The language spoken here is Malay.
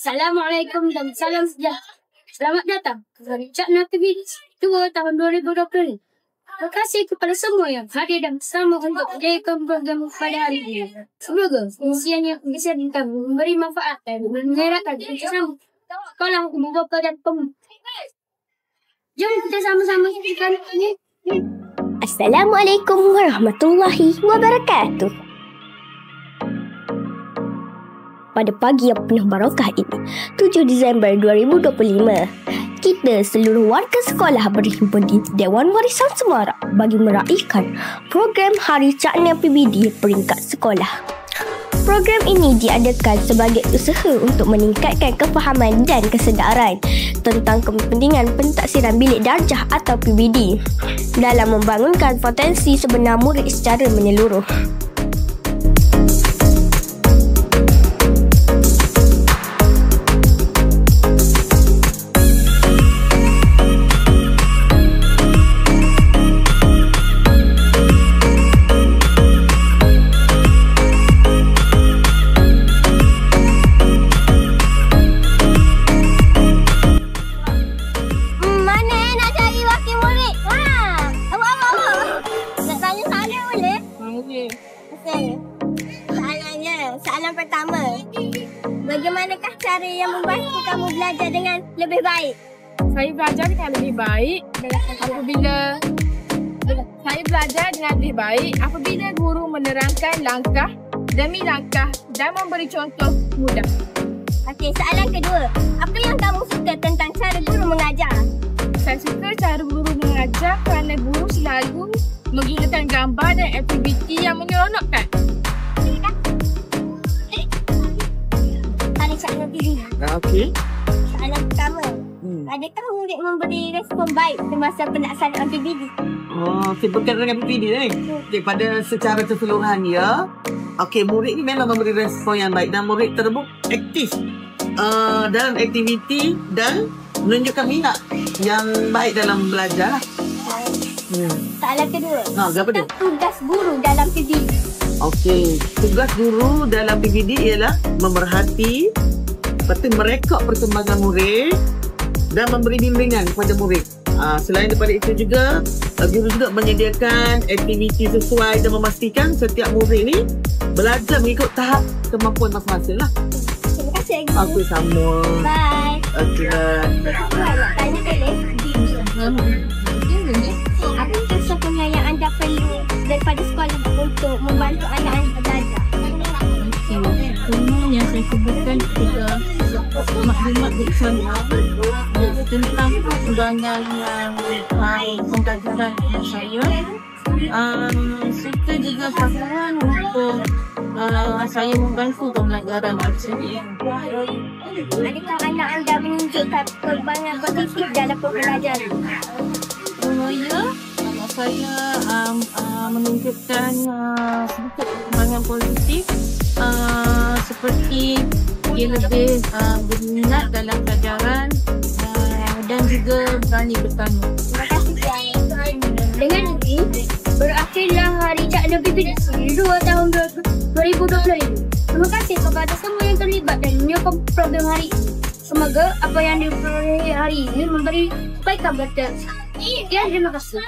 Assalamualaikum dan salam sejahtera. Selamat datang ke Cakna TV 2 tahun 2020. Terima kasih kepada semua yang hadir dan bersama untuk menjadikan program pada hari ini. Semoga isiannya bisa memberi manfaat dan menggerakkan bersama sekolah membawa dan pemuda. Jom kita sama-sama saksikan ini. Assalamualaikum warahmatullahi wabarakatuh. Pada pagi yang penuh barakah ini, 7 Disember 2025, kita seluruh warga sekolah berhimpun di Dewan Warisan Semarak bagi meraihkan program Hari Cakna PBD peringkat sekolah. Program ini diadakan sebagai usaha untuk meningkatkan kefahaman dan kesedaran tentang kepentingan pentaksiran bilik darjah atau PBD dalam membangunkan potensi sebenar murid secara menyeluruh. Soalan pertama, bagaimanakah cara yang membantu kamu belajar dengan lebih baik? Saya belajar dengan lebih baik apabila guru menerangkan langkah demi langkah dan memberi contoh mudah. Okey, soalan kedua, apa yang kamu suka tentang cara guru mengajar? Saya suka cara guru mengajar kerana guru selalu menggunakan gambar dan aktiviti yang menyeronokkan. Cakna TV. Okey. Soalan pertama. Adakah murid memberi respon baik semasa pelaksanaan PBD? Okey, berkaitan dengan PBD ni. Okey, pada secara keseluruhannya, okey, murid ni memang memberi respon yang baik dan murid tersebut aktif dalam aktiviti dan menunjukkan minat yang baik dalam belajar lah. Soalan kedua. Apa dia? Tugas guru dalam PBD. Okey, tugas guru dalam PBD ialah memerhati, lepas tu merekod perkembangan murid dan memberi bimbingan kepada murid. Selain daripada itu juga, guru juga menyediakan aktiviti sesuai dan memastikan setiap murid ni belajar mengikut tahap kemampuan masing-masing lah. Terima kasih. Okey, sama. Bye. Okey. Nak tanya boleh? Apa sesungguhnya yang anda perlu daripada sekolah untuk membantu anak anda belajar? Semua yang saya sebutkan kepada maklumat dari saya tentang perkembangan pembelajaran saya. Serta juga pasangan untuk saya membantu pembelajaran tersebut. Adakah anak anda menunjukkan perkembangan positif dalam pembelajaran? Ya, saya menunjukkan sedikit perkembangan positif seperti dia lebih berminat dalam pelajaran dan juga berani bertanya. Terima kasih. Dengan ini, berakhirlah Hari Cakna PBD 2 tahun 2020 ini. Terima kasih kepada semua yang terlibat dan menyokong program hari ini. Semoga apa yang diperoleh hari ini memberi kebaikan buat kita. Terima kasih.